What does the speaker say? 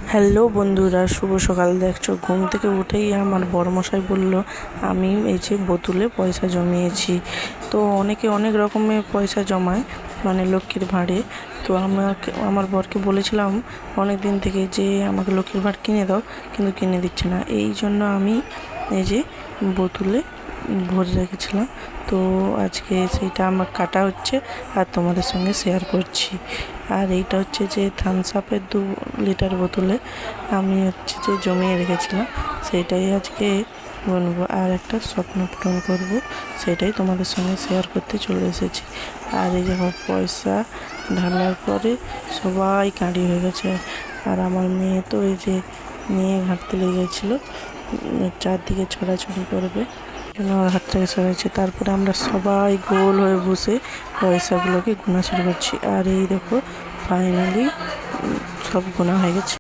Hello বন্ধুরা, শুভ সকাল। দেখছো, ঘুম থেকে উঠেই আমার বড়মশাই বলল আমি এই যে বোতলে পয়সা জমিয়েছি। তো অনেকে অনেক রকমের পয়সা জমায়, মানে লক্ষ্মীর ভাঁড়ে। তো আমার বরকে বলেছিলাম অনেক দিন থেকে যে আমাকে লক্ষ্মীর ভাঁড় কিনে দাও, কিন্তু কিনে দিচ্ছে না। এই জন্য আমি এই যে বোতলে ভরে রেখেছিলাম। তো আজকে সেইটা আমার কাটা হচ্ছে আর তোমাদের সঙ্গে শেয়ার করছি। আর এইটা হচ্ছে যে থামস আপের 2 লিটার বোতলে আমি হচ্ছে যে জমিয়ে রেখেছিলাম, সেইটাই আজকে গুনবো আর একটা স্বপ্ন পূরণ করবো, সেটাই তোমাদের সঙ্গে শেয়ার করতে চলে এসেছি। আর এই যে পয়সা ঢালার পরে সবাই কাঁড়ি হয়ে গেছে। আর আমার মেয়ে তো এই যে নিয়ে ঘাঁটতে লেগে গেছিলো, চারদিকে ছড়াছড়ি করবে জন্য আমার হাত থেকে সরেছে। তারপরে আমরা সবাই গোল হয়ে বসে পয়সাগুলোকে গোনা শুরু করছি। আর এই দেখো, ফাইনালি সব গোনা হয়ে গেছে।